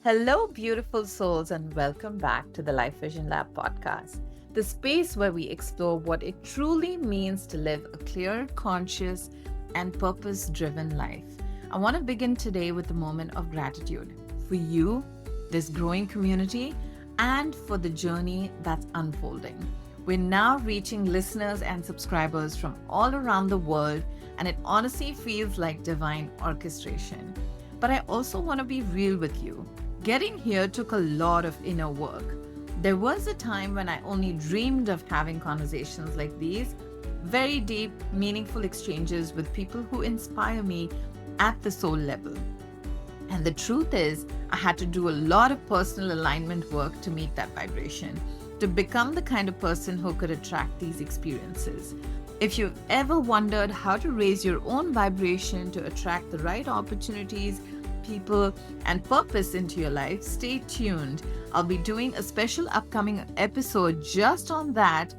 Hello, beautiful souls, and welcome back to the Life Vision Lab podcast, the space where we explore what it truly means to live a clear, conscious, and purpose driven life. I want to begin today with a moment of gratitude for you, this growing community, and for the journey that's unfolding. We're now reaching listeners and subscribers from all around the world, and it honestly feels like divine orchestration. But I also want to be real with you. Getting here took a lot of inner work. There was a time when I only dreamed of having conversations like these, very deep, meaningful exchanges with people who inspire me at the soul level. And the truth is, I had to do a lot of personal alignment work to meet that vibration, to become the kind of person who could attract these experiences. If you've ever wondered how to raise your own vibration to attract the right opportunities, people, and purpose into your life, stay tuned. I'll be doing a special upcoming episode just on that,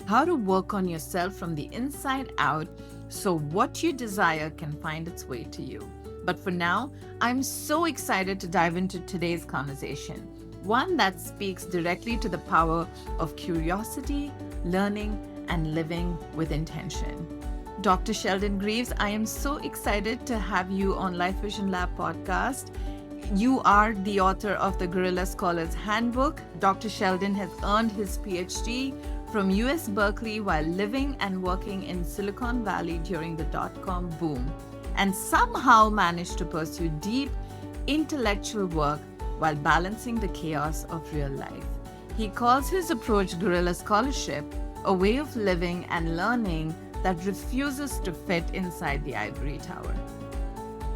how to work on yourself from the inside out so what you desire can find its way to you. But for now, I'm so excited to dive into today's conversation, one that speaks directly to the power of curiosity, learning, and living with intention. Dr. Sheldon Greaves, I am so excited to have you on Life Vision Lab podcast. You are the author of the Guerrilla Scholar's Handbook. Dr. Sheldon has earned his PhD from US Berkeley while living and working in Silicon Valley during the dot-com boom, and somehow managed to pursue deep intellectual work while balancing the chaos of real life. He calls his approach Guerrilla Scholarship, a way of living and learning that refuses to fit inside the ivory tower.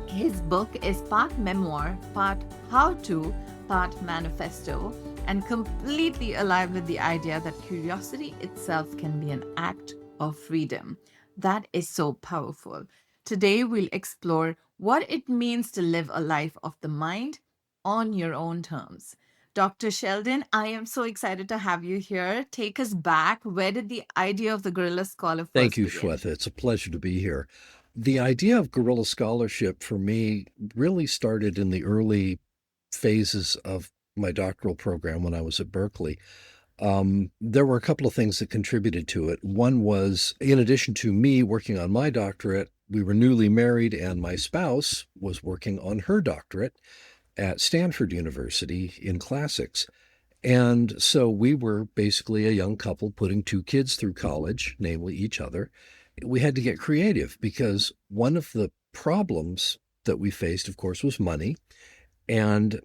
His book is part memoir, part how-to, part manifesto, and completely alive with the idea that curiosity itself can be an act of freedom. That is so powerful. Today, we'll explore what it means to live a life of the mind on your own terms. Dr. Sheldon, I am so excited to have you here. Take us back. Where did the idea of the Guerrilla Scholar Thank first you, begin? Shwetha. It's a pleasure to be here. The idea of guerrilla scholarship for me really started in the early phases of my doctoral program when I was at Berkeley. There were a couple of things that contributed to it. One was, in addition to me working on my doctorate, we were newly married, and my spouse was working on her doctorate at Stanford University in classics. And so we were basically a young couple putting two kids through college, namely each other. We had to get creative because one of the problems that we faced, of course, was money. And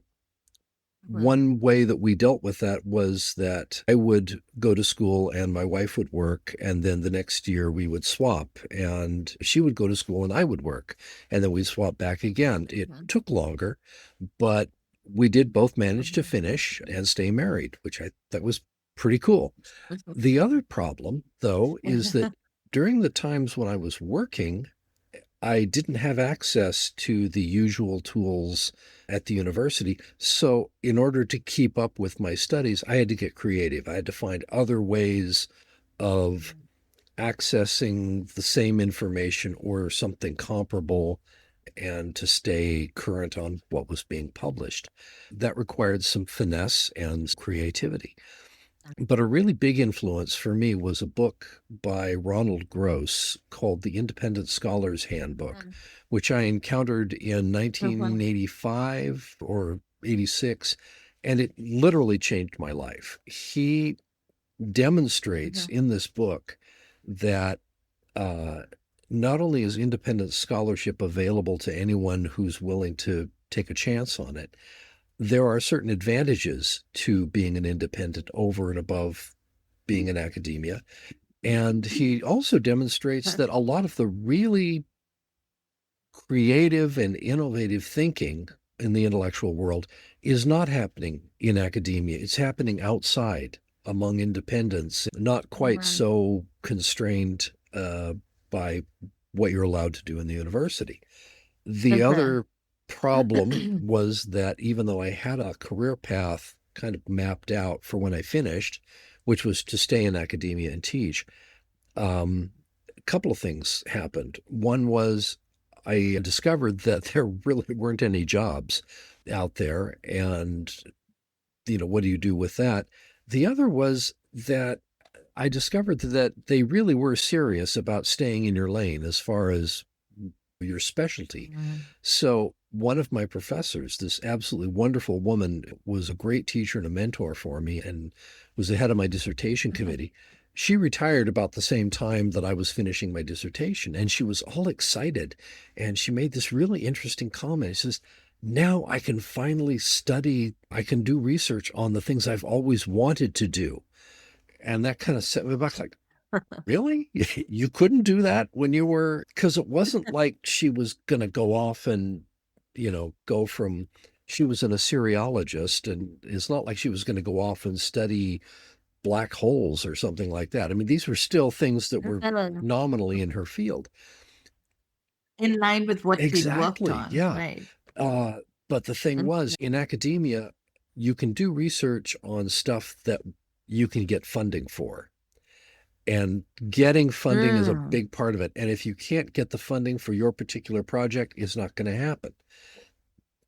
Right. one way that we dealt with that was that I would go to school and my wife would work, and then the next year we would swap, and she would go to school and I would work, and then we'd swap back again. It Mhm. took longer, but we did both manage to Mhm. finish and stay married, which I thought was pretty cool. The other problem, though, is that during the times when I was working, I didn't have access to the usual tools at the university. So, in order to keep up with my studies, I had to get creative. I had to find other ways of accessing the same information or something comparable and to stay current on what was being published. That required some finesse and creativity. But a really big influence for me was a book by Ronald Gross called The Independent Scholar's Handbook, Mhm. which I encountered in Mhm. 1985 or 86, and it literally changed my life. He demonstrates Mhm. in this book that uh, not only is independent scholarship available to anyone who's willing to take a chance on it, there are certain advantages to being an independent over and above being in academia. And he also demonstrates that a lot of the really creative and innovative thinking in the intellectual world is not happening in academia. It's happening outside among independents, not quite Right. so constrained by what you're allowed to do in the university. The other problem was that even though I had a career path kind of mapped out for when I finished, which was to stay in academia and teach, a couple of things happened. One was I discovered that there really weren't any jobs out there. And, what do you do with that? The other was that I discovered that they really were serious about staying in your lane as far as your specialty. Mhm. So one of my professors, this absolutely wonderful woman, was a great teacher and a mentor for me and was the head of my dissertation Mhm. committee. She retired about the same time that I was finishing my dissertation, and she was all excited. And she made this really interesting comment. She says, now I can finally study, I can do research on the things I've always wanted to do. And that kind of set me back like, really? You couldn't do that when you were, because it wasn't like she was going to go off and, go from, she was an Assyriologist, and it's not like she was going to go off and study black holes or something like that. I mean, these were still things that were Mhm. nominally in her field. In line with what she'd worked Exactly. on, Yeah. right? Uh, but the thing Mhm. was, in academia, you can do research on stuff that you can get funding for. And getting funding is a Mm. big part of it. And if you can't get the funding for your particular project, it's not going to happen.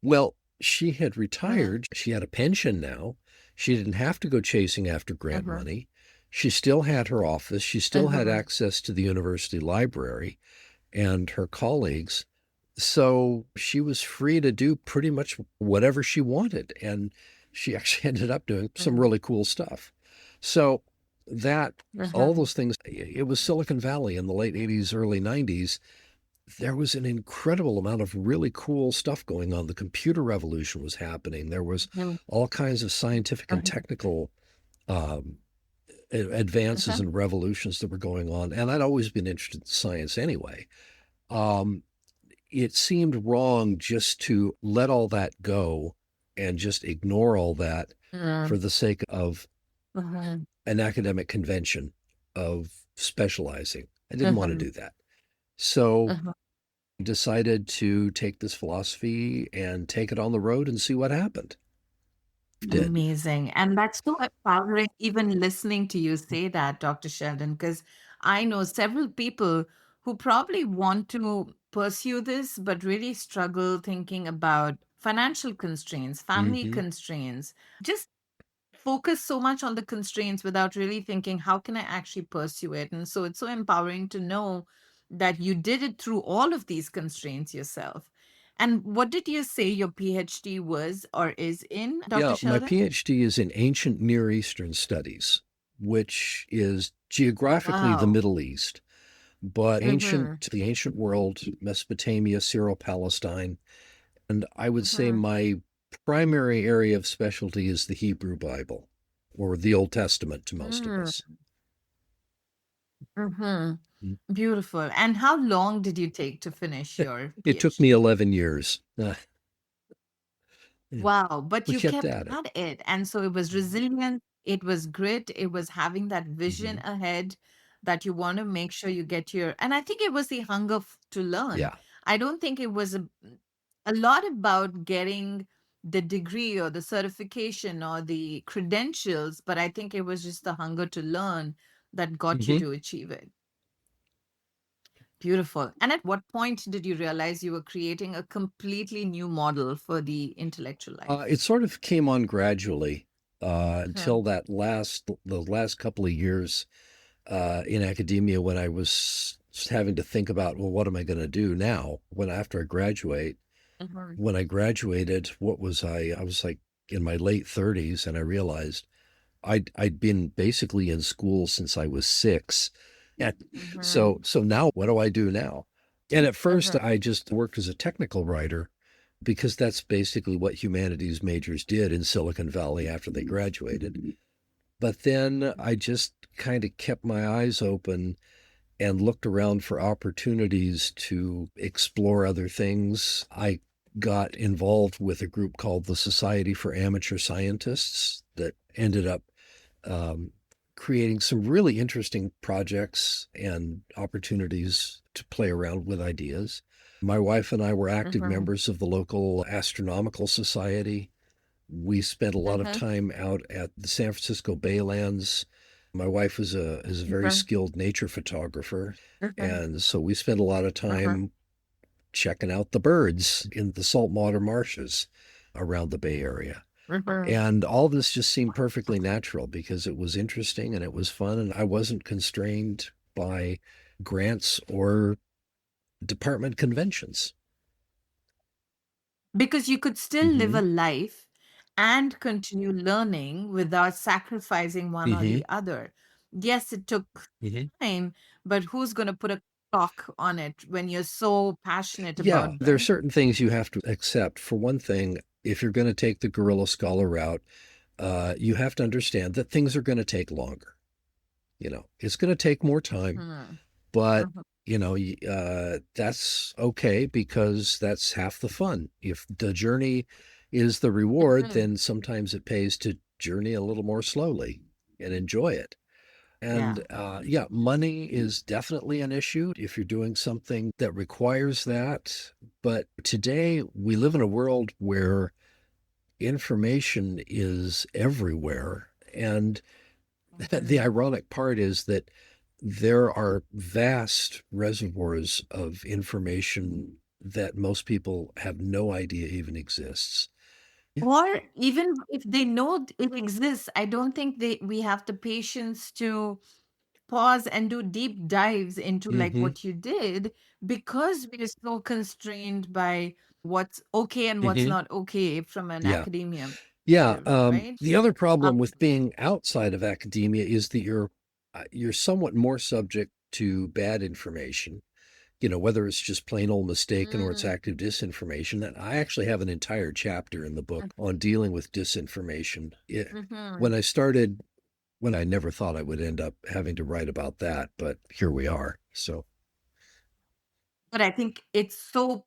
Well, she had Mhm. retired. She had a pension now. She didn't have to go chasing after grant Mhm. money. She still had her office. She still had Mhm. access to the university library and her colleagues. So she was free to do pretty much whatever she wanted. And she actually ended up doing some Mhm. really cool stuff. So that, all Mhm. those things, it was Silicon Valley in the late 80s, early 90s. There was an incredible amount of really cool stuff going on. The computer revolution was happening. There was Mhm. all kinds of scientific and Mhm. technical um, advances Mhm. and revolutions that were going on. And I'd always been interested in science anyway. Um, it seemed wrong just to let all that go and just ignore all that for Mhm. the sake of Mhm. an academic convention of specializing. I didn't want to Mhm. do that. So Mhm. I decided to take this philosophy and take it on the road and see what happened. Did. Amazing. And that's so empowering, even listening to you say that, Dr. Sheldon, because I know several people who probably want to pursue this, but really struggle thinking about financial constraints, family Mm-hmm. constraints, just focus so much on the constraints without really thinking, how can I actually pursue it? And so it's so empowering to know that you did it through all of these constraints yourself. And what did you say your PhD was or is in, Dr. Yeah, my Sheldon? PhD is in ancient Near Eastern studies, which is geographically the Wow. Middle East, but Mm-hmm. the ancient world, Mesopotamia, Syro-Palestine. And I would say Mm-hmm. my primary area of specialty is the Hebrew Bible, or the Old Testament to most of us. Mm-hmm. Mm. Beautiful. And how long did you take to finish your It took me PhD? 11 years. Yeah, Wow, but we you kept kept at it. at it. And so it was resilience, it was grit, it was having that vision Hmm. ahead that you want to make sure you get your, and I think it was the hunger to learn. Yeah. I don't think it was a lot about getting the degree or the certification or the credentials, but I think it was just the hunger to learn that got you Hmm. to achieve it. Beautiful. And at what point did you realize you were creating a completely new model for the intellectual It life? sort of came on gradually Mhm. until the last couple of years in academia when I was having to think about, well, what am I going to do now when after I graduate? Mhm. When I graduated, what was I? I was like in my late 30s, and I realized I'd been basically in school since I was 6. And so Mhm. now what do I do now? And at first Mhm. I just worked as a technical writer because that's basically what humanities majors did in Silicon Valley after they graduated. But then I just kind of kept my eyes open and looked around for opportunities to explore other things. I got involved with a group called the Society for Amateur Scientists that ended up um, creating some really interesting projects and opportunities to play around with ideas. My wife and I were active Mhm. members of the local astronomical society. We spent a lot of Mhm. time out at the San Francisco Baylands. My wife is a very Mhm. skilled nature photographer, Mhm. and so we spent a lot of Mhm. time checking out the birds in the saltwater marshes around the Bay Area. Mhm. And all this just seemed perfectly natural because it was interesting and it was fun, and I wasn't constrained by grants or department conventions. Because you could still live Mm-hmm. a life and continue learning without sacrificing one or Mm-hmm. the other. Yes, it took Mm-hmm. time, but who's going to put a clock on it when you're so passionate Yeah, about, there are right? certain things you have to accept. For one thing, if you're going to take the guerrilla scholar route, you have to understand that things are going to take longer. It's going to take more time, Mhm. but Mhm. that's okay because that's half the fun. If the journey is the reward, Mhm. then sometimes it pays to journey a little more slowly and enjoy it. Yeah. And yeah, money is definitely an issue if you're doing something that requires that. But today we live in a world where information is everywhere. And the Mhm. ironic part is that there are vast reservoirs of information that most people have no idea even exists. Yeah. Or even if they know it exists, I don't think we have the patience to pause and do deep dives into like Mm-hmm. what you did because we're so constrained by what's okay and what's Mm-hmm. not okay from an Yeah. academia Yeah. perspective, right? The other Um, problem with being outside of academia is that you're somewhat more subject to bad information. Whether it's just plain old mistaken or it's mm, active disinformation. And I actually have an entire chapter in the book on dealing with disinformation. mhm. When I started, when I never thought I would end up having to write about that, but here we are. So, But I think it's so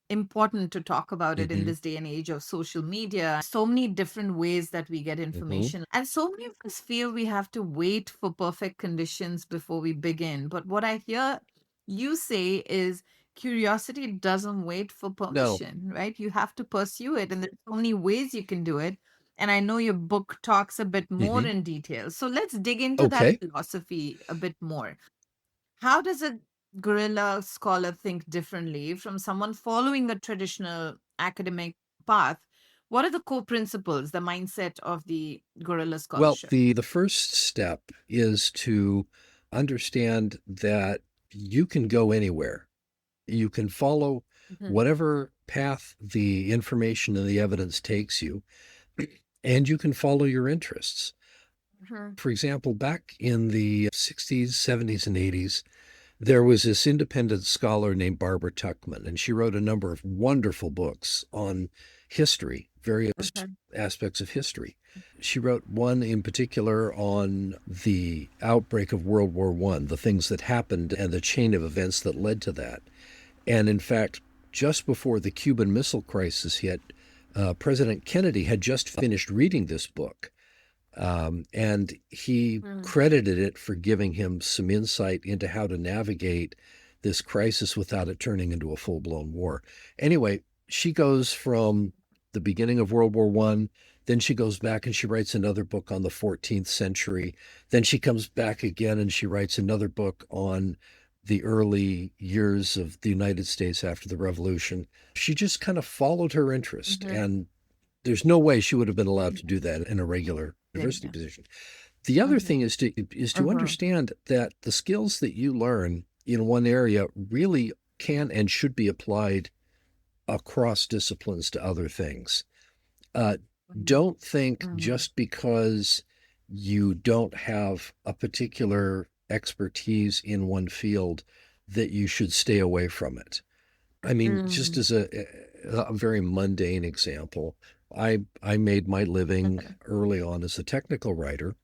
important to talk about it in hmm. this day and age of social media. So many different ways that we get Hmm. information. And so many of us feel we have to wait for perfect conditions before we begin. But what I hear you say is curiosity doesn't wait for No. permission, right? You have to pursue it. And there's so many ways you can do it. And I know your book talks a bit more Hmm. in detail. So let's dig into that Okay. philosophy a bit more. How does a guerrilla scholar think differently from someone following a traditional academic path? What are the core principles, the mindset of the guerrilla Well, scholarship? the first step is to understand that you can go anywhere. You can follow Mhm. whatever path the information and the evidence takes you, and you can follow your interests. Mhm. For example, back in the 60s, 70s, and 80s, there was this independent scholar named Barbara Tuchman, and she wrote a number of wonderful books on history, various Mhm. aspects of history. She wrote one in particular on the outbreak of World War I, the things that happened and the chain of events that led to that. And in fact, just before the Cuban Missile Crisis hit, President Kennedy had just finished reading this book. And he Mhm. credited it for giving him some insight into how to navigate this crisis without it turning into a full blown war. Anyway, she goes from the beginning of World War One, then she goes back and she writes another book on the 14th century. Then she comes back again and she writes another book on the early years of the United States after the Revolution. She just kind of followed her interest, Mhm. and there's no way she would have been allowed to do that in a regular university Yeah. position. The other Mhm. thing is to Mhm. understand that the skills that you learn in one area really can and should be applied across disciplines to other things. Uh, Mhm. don't think Mhm. just because you don't have a particular expertise in one field that you should stay away from it. I mean, just Mhm. as a very mundane example, I made my living early on as a technical writer,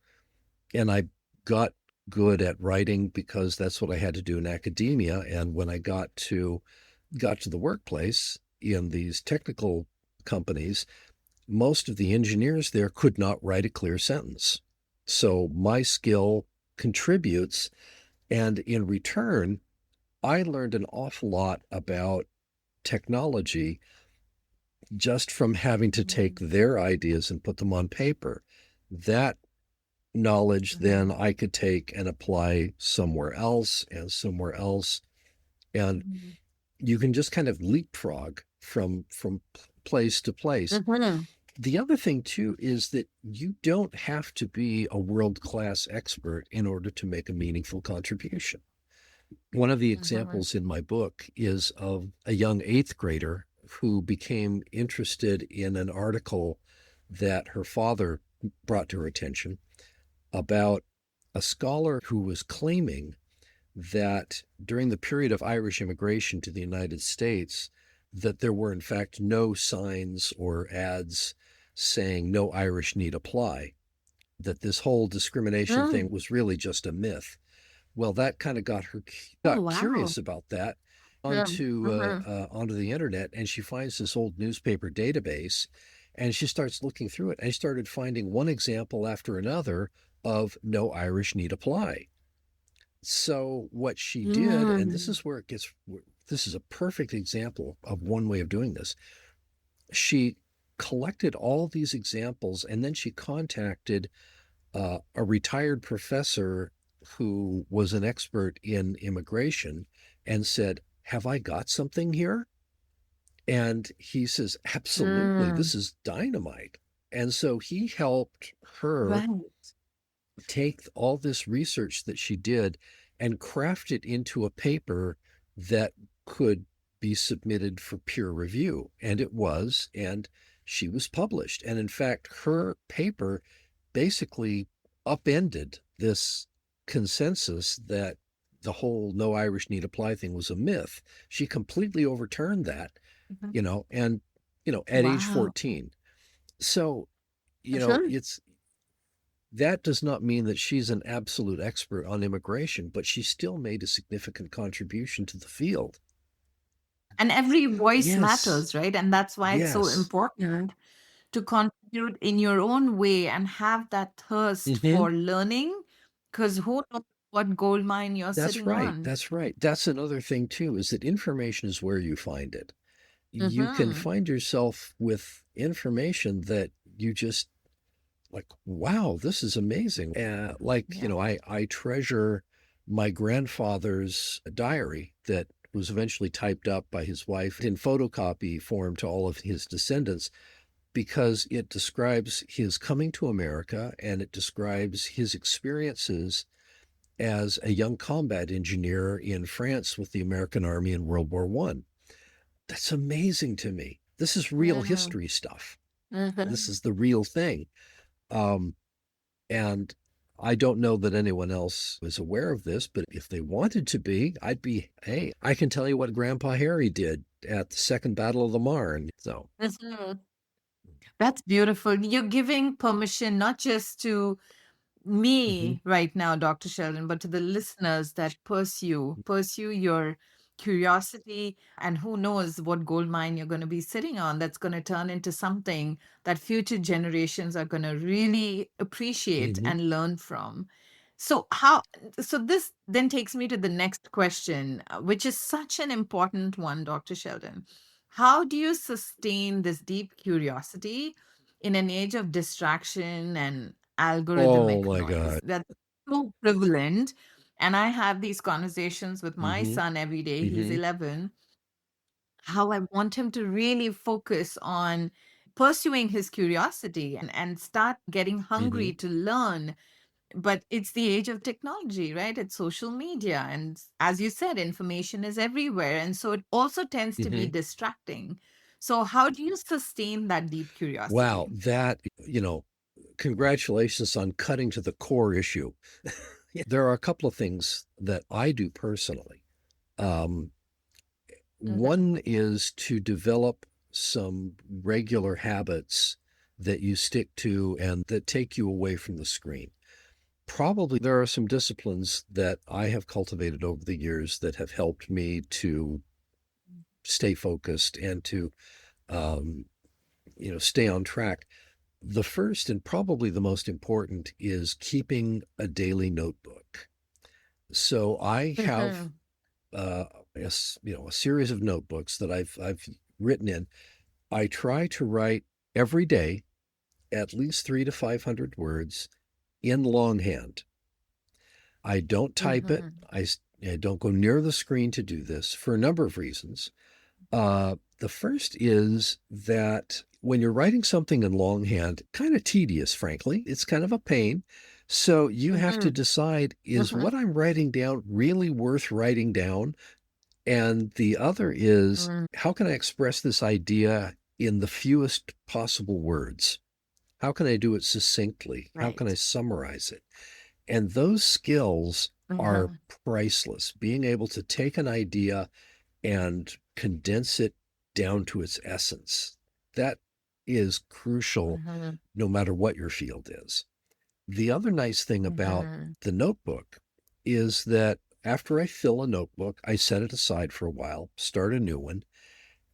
and I got good at writing because that's what I had to do in academia. And when I got to the workplace in these technical companies, most of the engineers there could not write a clear sentence. So my skill contributes, and in return, I learned an awful lot about technology just from having to take Mhm. their ideas and put them on paper. That knowledge then Mhm. I could take and apply somewhere else and somewhere else. And Mhm. you can just kind of leapfrog from place to place. Mhm. The other thing too is that you don't have to be a world-class expert in order to make a meaningful contribution. One of the Mhm. examples in my book is of a young eighth grader who became interested in an article that her father brought to her attention about a scholar who was claiming that during the period of Irish immigration to the United States, that there were in fact no signs or ads saying no Irish need apply, that this whole discrimination thing Mm. was really just a myth. Well, that kind of Oh, got wow. curious about that Mm. Mhm. onto the internet, and she finds this old newspaper database, and she starts looking through it, and she started finding one example after another of no Irish need apply. So what she did, and this Mm. is where it gets, this is a perfect example of one way of doing this. She collected all these examples, and then she contacted a retired professor who was an expert in immigration and said, "Have I got something here?" And he says, "Absolutely, Mm. this is dynamite." And so he helped her Right. take all this research that she did and craft it into a paper that could be submitted for peer review. And it was, and she was published. And in fact, her paper basically upended this consensus that the whole no Irish need apply thing was a myth. She completely overturned that, Mhm. and, at age Wow. 14. So, Sure. it's that does not mean that she's an absolute expert on immigration, but she still made a significant contribution to the field. And every voice Yes, matters, right? And that's why it's so yes. important to contribute in your own way and have that thirst Hmm. for learning, because who knows what gold mine you're That's sitting right. on. That's right. That's another thing too, is that information is where you find it. You can Mm-hmm. find yourself with information that you just like, wow, this is amazing. Like, Yeah. I treasure my grandfather's diary that was eventually typed up by his wife in photocopy form to all of his descendants, because it describes his coming to America and it describes his experiences as a young combat engineer in France with the American Army in World War One. That's amazing to me. This is real Mm-hmm. history stuff. This Mm-hmm. is the real thing. Um, and I don't know that anyone else is aware of this, but if they wanted to be, hey, I can tell you what Grandpa Harry did at the Second Battle of the Marne. So, Mm-hmm. That's beautiful. You're giving permission not just to mhm, me right now, Dr. Sheldon, but to the listeners that pursue your curiosity, and who knows what gold mine you're going to be sitting on that's going to turn into something that future generations are going to really appreciate mhm. and learn from. So how so this then takes me to the next question, which is such an important one, Dr. Sheldon. How do you sustain this deep curiosity in an age of distraction and Oh algorithmic my noise God. that's so prevalent? And I have these conversations with my Hmm. son every day. He's Hmm. 11. How I want him to really focus on pursuing his curiosity and start getting Hmm. hungry to learn. But it's the age of technology, right? It's social media. And as you said, information is everywhere. And so it also tends to be Hmm. distracting. So, how do you sustain that deep Wow, curiosity? congratulations on cutting to the core issue. There are a couple of things that I do personally. Um, Mhm. One is to develop some regular habits that you stick to and that take you away from the screen. Probably there are some disciplines that I have cultivated over the years that have helped me to stay focused and to, um, stay on track. The first and probably the most important is keeping a daily notebook. So I have Mhm. uh, a series of notebooks that I've written in. I try to write every day at least 300 to 500 words in longhand. I don't type it. Mhm. Yeah, don't go near the screen to do this for a number of reasons. The first is that when you're writing something in longhand, kind of tedious, frankly, it's kind of a pain. So you have to Mhm, decide, is mhm, what I'm writing down really worth writing down? And the other is, mm, how can I express this idea in the fewest possible words? How can I do it succinctly? How can I right. summarize it? And those skills are Mhm, priceless. Being able to take an idea and condense it down to its essence. That is crucial mhm, no matter what your field is. The other nice thing about mhm, the notebook is that after I fill a notebook, I set it aside for a while, start a new one,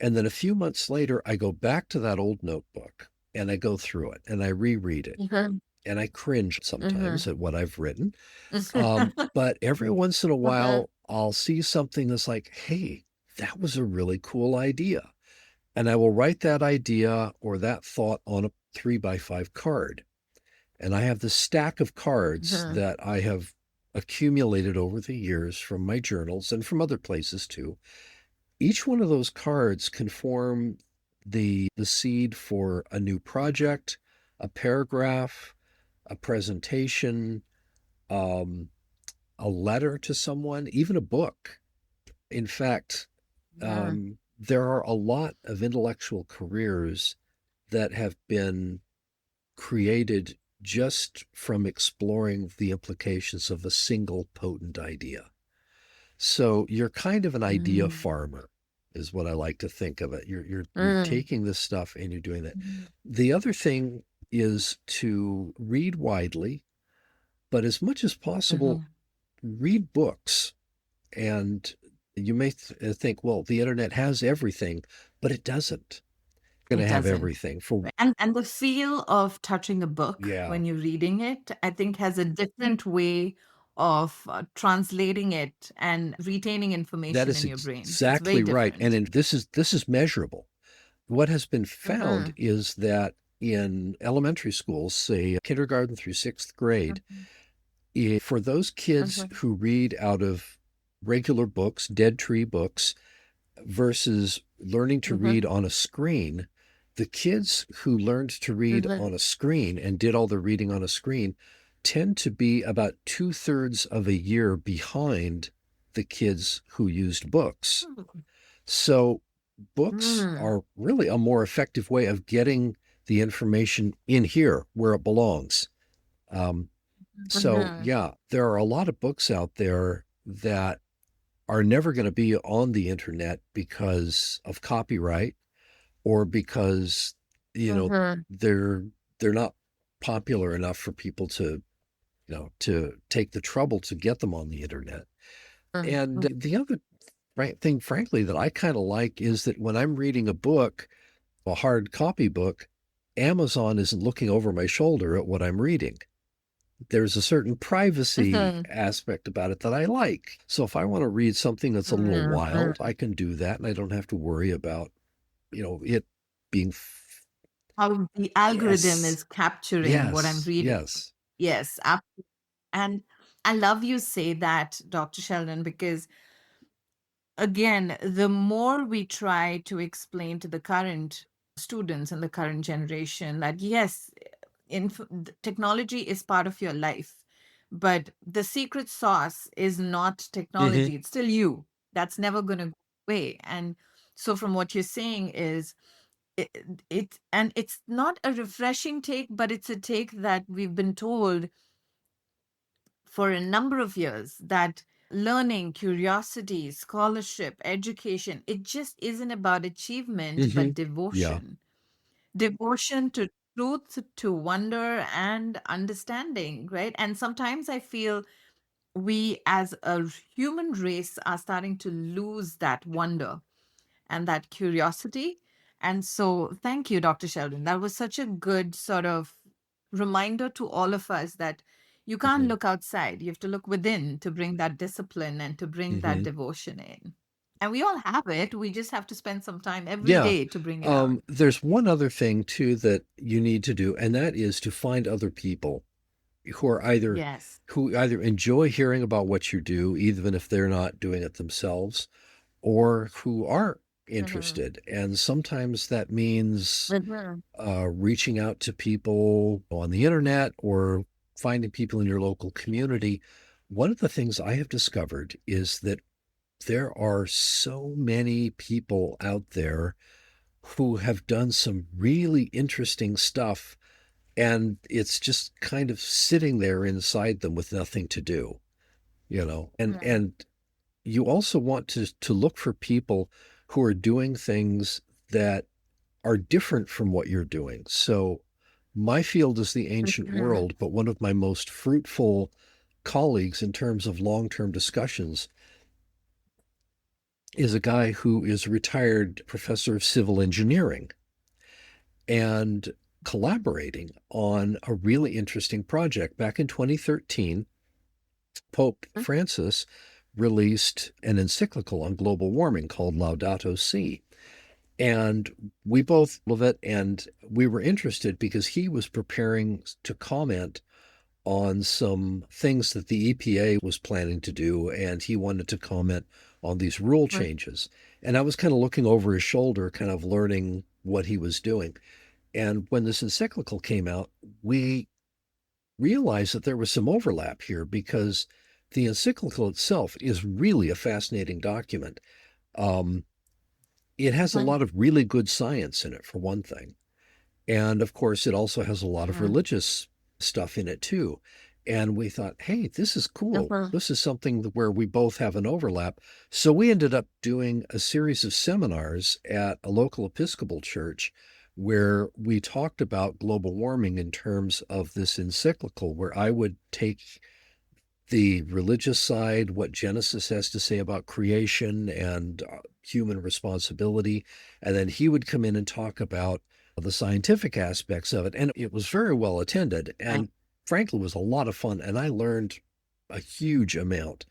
and then a few months later, I go back to that old notebook and I go through it and I reread it. mhm, And I cringe mhm. sometimes at what I've written. But every once in a Mhm, while, I'll see something that's like, hey, that was a really cool idea. And I will write that idea or that thought on a 3x5 card. And I have this stack of cards mhm, that I have accumulated over the years from my journals and from other places too. Each one of those cards can form the seed for a new project, a paragraph, a presentation, um, a letter to someone, even a book. In fact, mhm. there are a lot of intellectual careers that have been created just from exploring the implications of a single potent idea. So you're kind of an idea Mm, farmer, is what I like to think of it. You're mm, taking this stuff and you're doing that. mhm, The other thing is to read widely, but as much as possible, mhm. read books. And you may think, well, the internet has everything, but it doesn't. It's going It to have doesn't. everything for, Right. And the feel of touching a book yeah, when you're reading it, I think has a different way of translating it and retaining that information is in your brain. It's very exactly right. And different. this is measurable. What has been found Mhm, is that in elementary schools, say kindergarten through sixth grade, mhm, for those kids mhm, who read out of regular books, dead tree books, versus learning to mhm, read on a screen, the kids who learned to read mhm, on a screen and did all the reading on a screen tend to be about 2/3 of a year behind the kids who used books. So books mhm, are really a more effective way of getting the information in here where it belongs. Um, so, mhm, yeah, there are a lot of books out there that are never going to be on the internet because of copyright or because, you know, mhm, they're they're not popular enough for people to, to take the trouble to get them on the internet. mhm, And mhm. the other thing, frankly, that I kind of like is that when I'm reading a book, a hard copy book, Amazon isn't looking over my shoulder at what I'm reading. There's a certain privacy Mhm, aspect about it that I like. So if I want to read something that's a little mhm, wild, I mhm. can do that and I don't have to worry about, it being How the algorithm yes, is capturing what I'm yes, reading. yes. Yes, and I love you say that, Dr. Sheldon, because again, the more we try to explain to the current students and the current generation that yes, technology is part of your life, but the secret sauce is not Hmm. technology, it's still you. That's never going to go away. And so, from what you're saying, is it, and it's not a refreshing take, but it's a take that we've been told for a number of years that learning, curiosity, scholarship, education, it just isn't about achievement, Hmm. but Yeah. devotion. Devotion to truth, to wonder, and understanding, right? And sometimes I feel we as a human race are starting to lose that wonder and that curiosity. And so, thank you, Dr. Sheldon. That was such a good sort of reminder to all of us that you can't Hmm. look outside. You have to look within to bring that discipline and to bring that Hmm. devotion in. And we all have it. We just have to spend some time every Yeah. day to bring it out. There's one other thing too that you need to do, and that is to find other people who are either Yes. who either enjoy hearing about what you do, even if they're not doing it themselves, or who are Mm-hmm. interested. And sometimes that means Mm-hmm. reaching out to people on the internet or finding people in your local community. One of the things I have discovered is that there are so many people out there who have done some really interesting stuff, and it's just kind of sitting there inside them with nothing to do, you know. And you also want to look for people who are doing things that are different from what you're doing. So my field is the ancient Mm-hmm. world, but one of my most fruitful colleagues in terms of long-term discussions is a guy who is a retired professor of civil engineering and collaborating on a really interesting project. Back in 2013, Pope Francis released an encyclical on global warming called Laudato Si. And we both love it. And we were interested because he was preparing to comment on some things that the EPA was planning to do. And he wanted to comment on these rule changes. And I was kind of looking over his shoulder, kind of learning what he was doing. And when this encyclical came out, we realized that there was some overlap here because the encyclical itself is really a fascinating document. Um, it has a lot of really good science in it, for one thing. And of course, it also has a lot of Mm-hmm. religious stuff in it too. And we thought, hey, this is cool. Mm-hmm. This is something where we both have an overlap. So we ended up doing a series of seminars at a local Episcopal church where we talked about global warming in terms of this encyclical, where I would take the religious side, what Genesis has to say about creation and human responsibility. And then he would come in and talk about the scientific aspects of it. And it was very well attended Right. and frankly was a lot of fun. And I learned a huge amount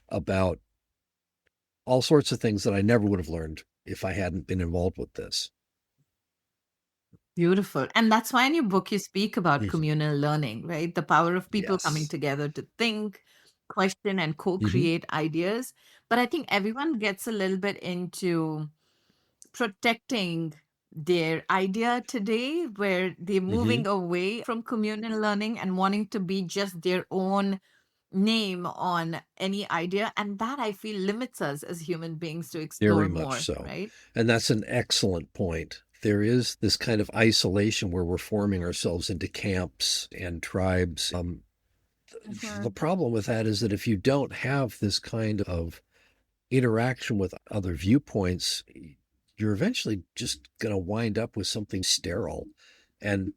about all sorts of things that I never would have learned if I hadn't been involved with this. Beautiful. And that's why in your book you speak about Mhm. communal learning, right? The power of people coming Yes. together to think, question, and co Hmm. create ideas. But I think everyone gets a little bit into protecting their idea today, where they're Hmm. moving away from communal learning and wanting to be just their own name on any idea. And that I feel limits us as human beings to Very explore much more, so. right? And that's an excellent point. There is this kind of isolation where we're forming ourselves into camps and tribes. The Mhm. problem with that is that if you don't have this kind of interaction with other viewpoints, you're eventually just going to wind up with something sterile and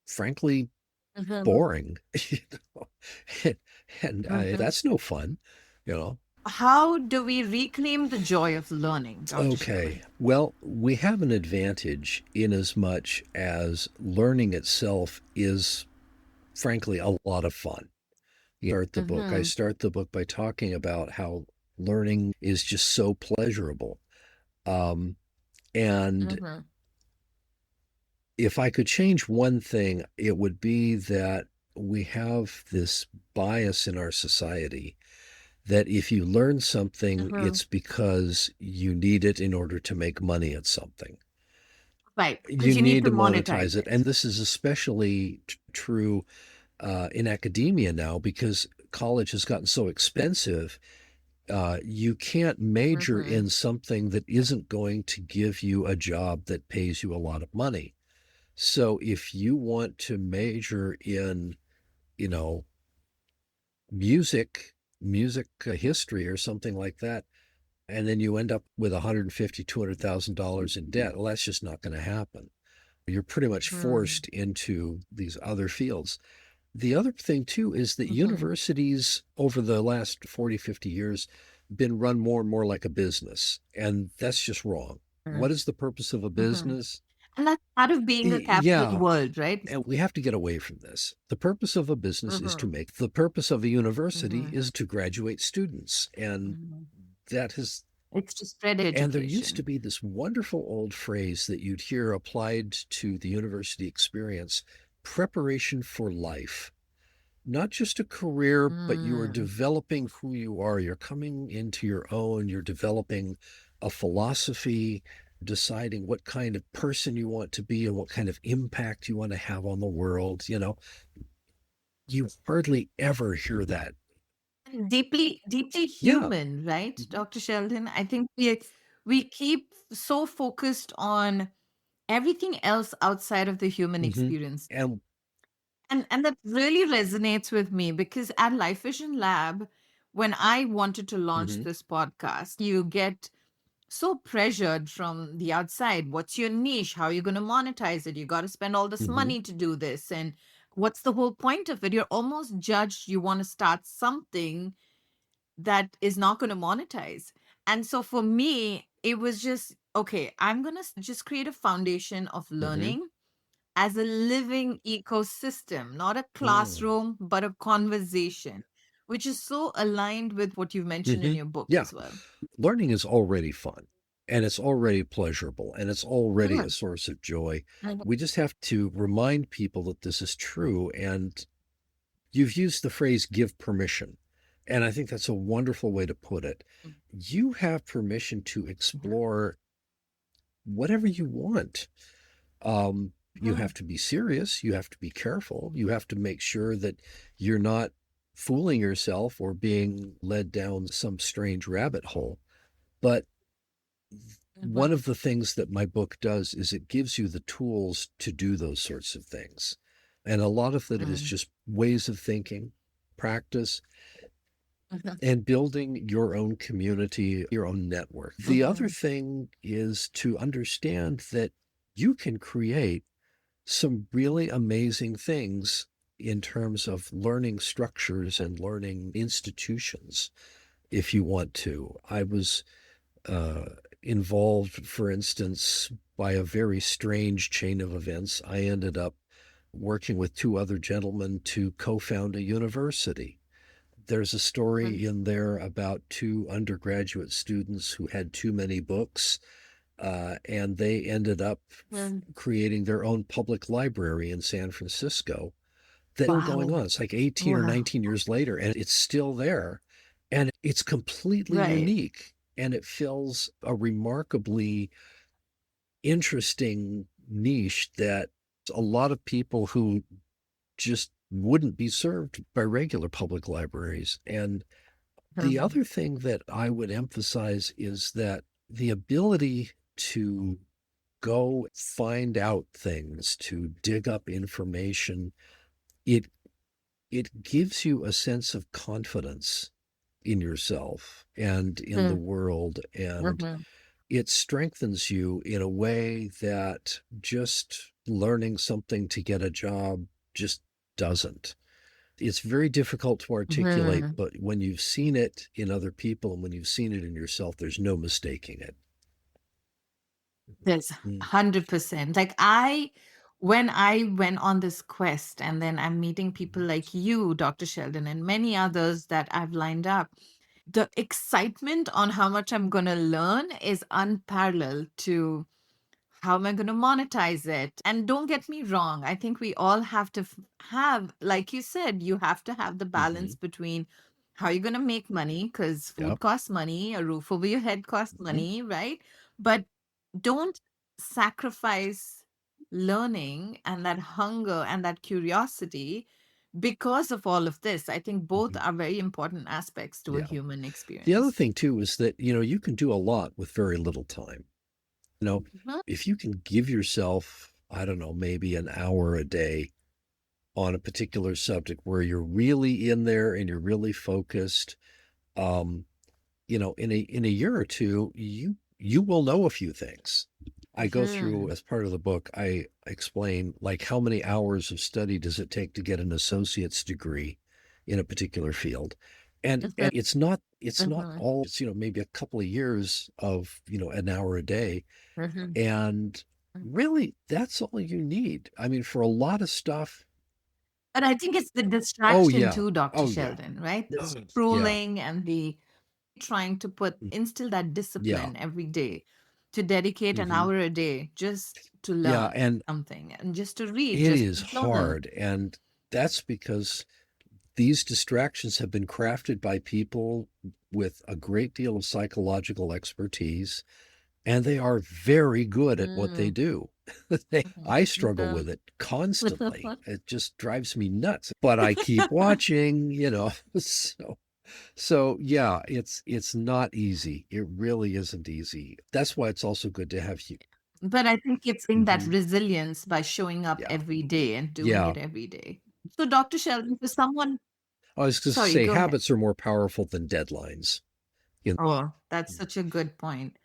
frankly Mhm. boring. You know? and Mhm. that's no fun, you know. How do we reclaim the joy of learning, Dr. Okay. Sheldon? Well, we have an advantage in as much as learning itself is, frankly, a lot of fun. I Mm-hmm. start the book by talking about how learning is just so pleasurable. Um, and Mm-hmm. if I could change one thing, it would be that we have this bias in our society that if you learn something, Mm-hmm. it's because you need it in order to make money at something. Right, You because you need need to to monetize monetize it. And it. this is especially true in academia now because college has gotten so expensive. You can't major Mm-hmm. in something that isn't going to give you a job that pays you a lot of money. So if you want to major in, you know, music history or something like that, and then you end up with 150, $200,000 in debt, well, that's just not going to happen. You're pretty much Mm-hmm. forced into these other fields. The other thing too is that Mm-hmm. universities over the last 40, 50 years been run more and more like a business, and that's just wrong. What is the purpose of a Mm-hmm. business? And that's part of being a capitalist Yeah, world, right? and we have to get away from this. The purpose of a business is to Mm-hmm. make. The purpose of a university Mm-hmm. is to graduate students, and Mm-hmm. that has It's to spread and there used to education. be this wonderful old phrase that you'd hear applied to the university experience: preparation for life. not just a career, but you are Mm. developing who you are. You're coming into your own. You're developing a philosophy, deciding what kind of person you want to be and what kind of impact you want to have on the world. You hardly ever hear that. Deeply, deeply Yeah. human, right, Hmm. Dr. Sheldon? I think we keep so focused on everything else outside of the human Hmm. experience. And And that really resonates with me because at Life Vision Lab, when I wanted to launch hmm this podcast, you get so pressured from the outside. What's your niche? How are you going to monetize it? You got to spend all this hmm money to do this. And what's the whole point of it? You're almost judged. You want to start something that is not going to monetize. And so for me, it was just, okay, I'm going to just create a foundation of hmm learning as a living ecosystem, not a hmm classroom, but a conversation, which is so aligned with what you've mentioned in hmm your book Yeah. as well. Learning is already fun and it's already pleasurable and it's already a Sure. source of joy. Mhm. We just have to remind people that this is true. And you've used the phrase give permission. And I think that's a wonderful way to put it. You have permission to explore whatever you want. You have Mhm. to be serious. You have to be careful. You have to make sure that you're not fooling yourself or being led down some strange rabbit hole. But one Mhm. of the things that my book does is it gives you the tools to do those sorts of things. And a lot of it is Mhm. just ways of thinking, practice, Mhm. and building your own community, your own network. The other Mhm. thing is to understand that you can create some really amazing things in terms of learning structures and learning institutions if you want to. I was uh, involved, for instance, by a very strange chain of events. I ended up working with two other gentlemen to co found a university. There's a story in there about two undergraduate students who had too many books, and they ended up Mhm. creating their own public library in San Francisco that's still going Wow. on. It's like 18 or Wow. 19 years later, and it's still there. And it's completely Right. unique. And it fills a remarkably interesting niche that a lot of people who just wouldn't be served by regular public libraries. And the Mhm. other thing that I would emphasize is that the ability to go find out things, to dig up information, it it gives you a sense of confidence in yourself and in the Mhm. world, and Mhm. it strengthens you in a way that just learning something to get a job just doesn't. It's very difficult to articulate, Mhm. but when you've seen it in other people and when you've seen it in yourself, there's no mistaking it. There's Mm. 100%. Like when I went on this quest, and then I'm meeting people like you, Dr. Sheldon, and many others that I've lined up, the excitement on how much I'm going to learn is unparalleled to how am I going to monetize it? And don't get me wrong, I think we all have to have, like you said, you have to have the Mm-hmm. balance between how you're going to make money because food Yep. costs money, a roof over your head costs Mm-hmm. money, right? But don't sacrifice learning and that hunger and that curiosity because of all of this. I think both Mm-hmm. are very important aspects to a Yeah. human The other experience. thing too is that, you can do a lot with very little time. You know, Mhm. if you can give yourself, I don't know, maybe an hour a day on a particular subject where you're really in there and you're really focused, um, in a year or two, you will know a few things. I go through Mhm. as part of the book, I explain like how many hours of study does it take to get an associate's degree in a particular field. And Mhm. it's not Mhm. all, it's maybe a couple of years of, an hour a day. Mhm. And really that's all you need. I mean, for a lot of stuff. But I think it's the Oh distraction yeah. too, Dr. Oh yeah. Sheldon, right? The Yeah. scrolling and the trying to instill that Yeah. discipline every day to dedicate an hmm hour a day just to Yeah. learn And something and just to read, it just is to journal. hard. And that's because These distractions have been crafted by people with a great deal of psychological expertise, and they are very good at what they Mm. do. I struggle Mhm. with it constantly. It just drives me nuts, but I keep watching, you know. So yeah, it's not easy. It really isn't easy. That's why it's also good to have you. But I think it's in that Hmm. resilience by showing up Yeah. every day and doing Yeah. it every day. So, Dr. Sheldon, for someone, I was going to sorry, say go ahead. habits are more powerful than deadlines. You Oh, that's such a good point.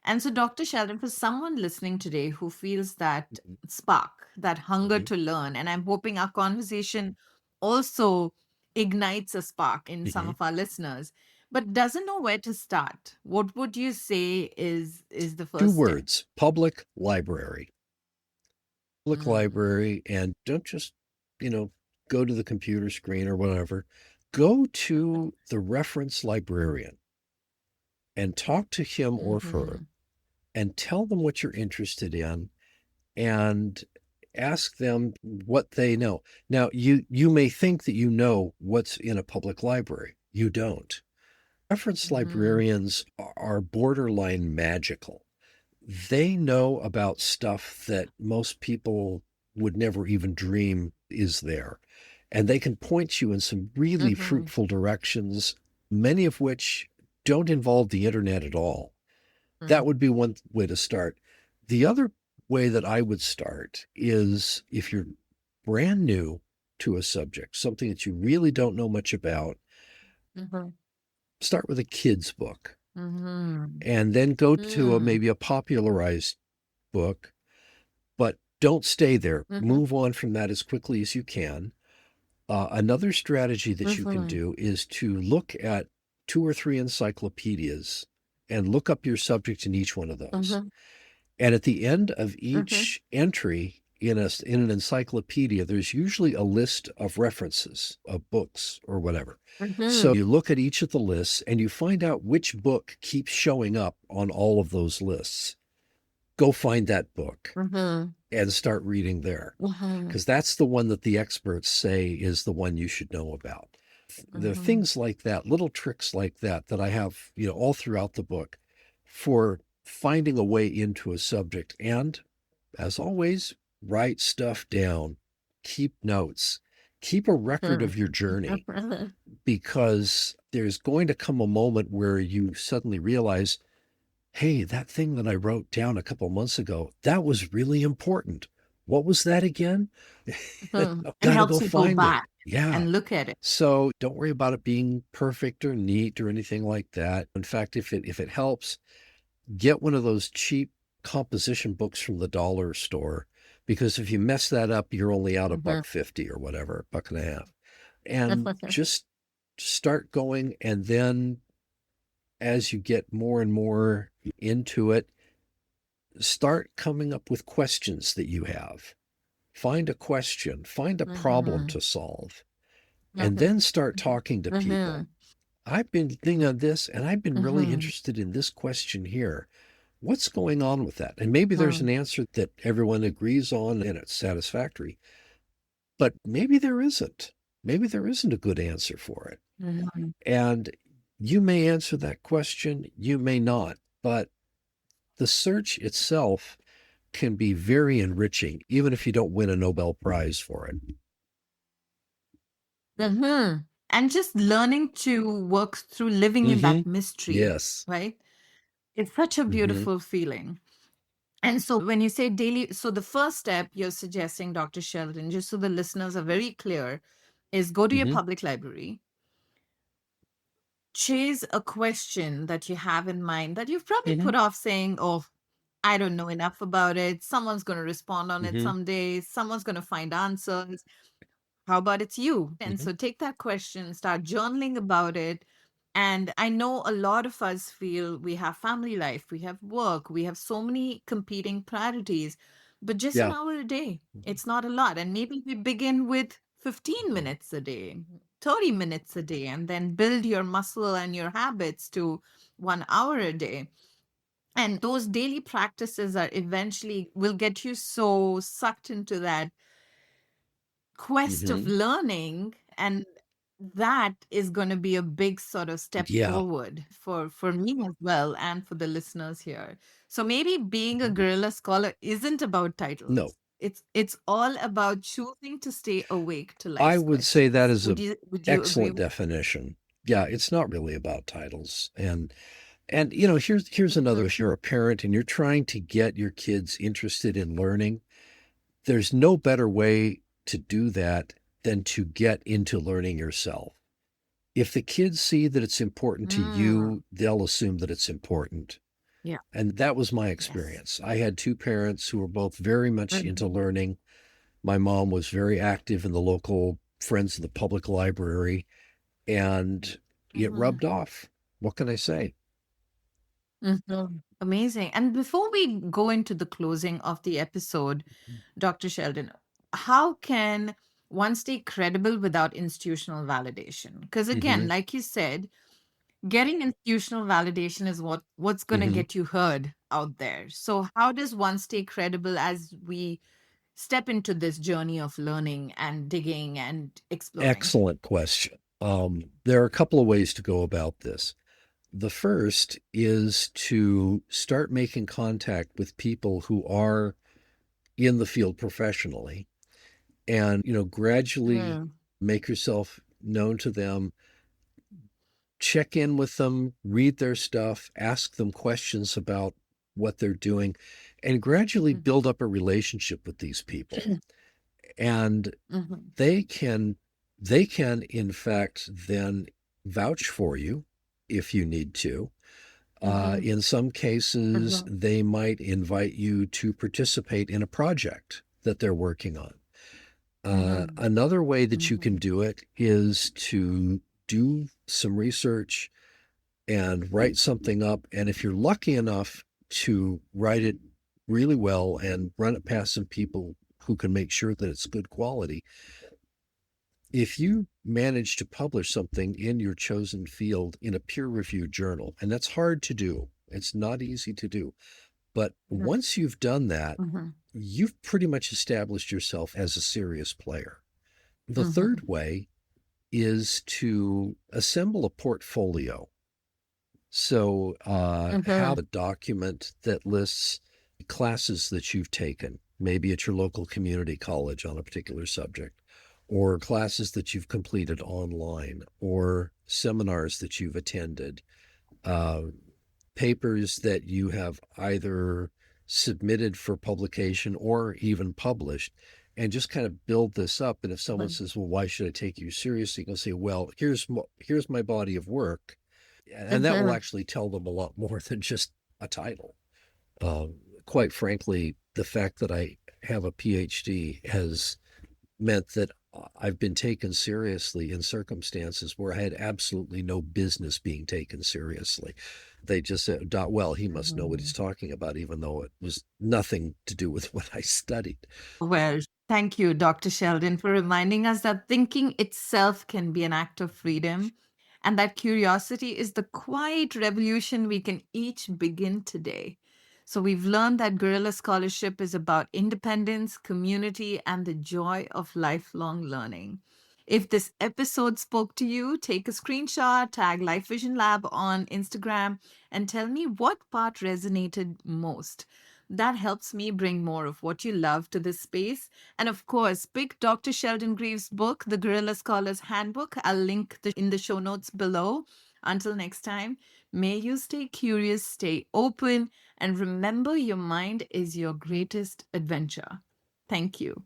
And so, Dr. Sheldon, for someone listening today who feels that know. spark, that hunger Hmm. to learn, and I'm hoping our conversation also ignites a spark in some Hmm. of our listeners, but doesn't know where to start, what would you say is the Two first step? words: public library. Public Mm, library, and don't just, you know, go to the computer screen or whatever. Go to the reference librarian and talk to him or her mhm, and tell them what you're interested in and ask them what they know. Now, you may think that you know what's in a public library. You don't. Reference mhm, librarians are borderline magical. They know about stuff that most people would never even dream is there. And they can point you in some really mhm, fruitful directions, many of which don't involve the internet at all. That mm, would be one way to start. The other way that I would start is if you're brand new to a subject, something that you really don't know much about, mhm, start with a kid's book mhm, and then go to mm, maybe a popularized book, but don't stay there. mhm, Move on from that as quickly as you can. Another strategy that you can mhm, do is to look at two or three encyclopedias and look up your subject in each one of those. mhm, And at the end of mhm, each entry in an encyclopedia, there's usually a list of references of books or whatever. So mhm, you look at each of the lists and you find out which book keeps showing up on all of those lists. Go find that book mhm, and start reading there, mhm, because that's the one that the experts say is the one you should know about. There are mhm, things like that, little tricks like that, that I have, all throughout the book for finding a way into a subject. And as always, write stuff down, keep notes, keep a record mhm, of your journey, because there's going to come a moment where you suddenly realize, hey, that thing that I wrote down a couple months ago, that was really important. What was that again? mhm. It Got to helps go you go find it. back Yeah. and look at it. So don't worry about it being perfect or neat or anything like that. In fact, if it helps, get one of those cheap composition books from the dollar store, because if you mess that up, you're only out a Mhm. buck 50 or whatever, a buck and a half. And just start going, and then as you get more and more into it, start coming up with questions that you have. Find a question, find a problem Mhm, to solve, and mhm, then start talking to people. mhm, I've been thinking of this and I've been really mhm, interested in this question here. What's going on with that? And maybe there's an mhm, answer that everyone agrees on and it's satisfactory, but maybe there isn't. Maybe there isn't a good answer for it. mhm. And you may answer that question, you may not, but the search itself can be very enriching, even if you don't win a Nobel Prize for it. Mhm. And just learning to work through living in Mm-hmm. that mystery, Yes. right? It's such a Mm-hmm. beautiful feeling. And so when you say daily, so the first step you're suggesting, Dr. Sheldon, just so the listeners are very clear, is go to your Mm-hmm. public library, chase a question that you have in mind that you've probably Mm-hmm. put off saying, oh, I don't know enough about it. Someone's going to respond on it Mm-hmm. someday. Someone's going to find answers. How about it's you? And Mm-hmm. so take that question, start journaling about it. And I know a lot of us feel we have family life, we have work, we have so many competing priorities, but just an Yeah. hour a day, it's not a lot. And maybe we begin with 15 Mm-hmm. minutes a day, 30 minutes a day, and then build your muscle and your habits to 1 hour a day. And those daily practices are eventually will get you so sucked into that quest of Mm-hmm. learning and that is going to be a big sort of step Yeah. forward for me as well and for the listeners here. So maybe being a guerrilla scholar isn't about No, titles. It's all about choosing to stay awake to I life's would say that questions. is a Would you agree excellent with definition. Yeah, it's not really about titles. And here's another, Mhm, if you're a parent and you're trying to get your kids interested in learning, there's no better way to do that than to get into learning yourself. If the kids see that it's important to mm, you, they'll assume that it's important. yeah, And that was my yes. experience. I had two parents who were both very much into Mhm, learning. My mom was very active in the local Friends of the Public Library, and it mhm, rubbed off. What can I say? mhm. Amazing. And before we go into the closing of the episode, Dr. Sheldon, how can one stay credible without institutional validation? Because again, Hmm. like you said, getting institutional validation is what's going to Hmm. get you heard out there. So how does one stay credible as we step into this journey of learning and digging and exploring? Excellent question. There are a couple of ways to go about this. The first is to start making contact with people who are in the field professionally, and gradually Mm, make yourself known to them, check in with them, read their stuff, ask them questions about what they're doing, and gradually mhm, build up a relationship with these people. And mhm, they can they can in fact then vouch for you if you need to. mhm, In some cases, mhm, they might invite you to participate in a project that they're working on. mhm, Another way that you can mhm, do it is to do some research and write something up. And if you're lucky enough to write it really well and run it past some people who can make sure that it's good quality, if you manage to publish something in your chosen field in a peer reviewed journal, and that's hard to do, it's not easy to do. But mhm, once you've done that, mhm, you've pretty much established yourself as a serious player. The third mhm, way is to assemble a portfolio. So have mhm, a document that lists classes that you've taken, maybe at your local community college on a particular subject, or classes that you've completed online, or seminars that you've attended, uh, papers that you have either submitted for publication or even published, and just kind of build this up. And if someone mhm, says, "Well, why should I take you seriously?" You can say, "Well, here's my body of work," and that will mhm, actually tell them a lot more than just a title. Uh, Quite frankly, the fact that I have a PhD has meant that I've been taken seriously in circumstances where I had absolutely no business being taken seriously. They just said, "Well, he must know what he's mhm. talking about," even though it was nothing to do with what I studied. Well, thank you, Dr. Sheldon, for reminding us that thinking itself can be an act of freedom and that curiosity is the quiet revolution we can each begin today. So, we've learned that guerrilla scholarship is about independence, community, and the joy of lifelong learning. If this episode spoke to you, take a screenshot, tag Life Vision Lab on Instagram, and tell me what part resonated most. That helps me bring more of what you love to this space. And of course, pick Dr. Sheldon Greaves' book, The Guerrilla Scholar's Handbook. I'll link in the show notes below. Until next time, may you stay curious, stay open, and remember your mind is your greatest adventure. Thank you.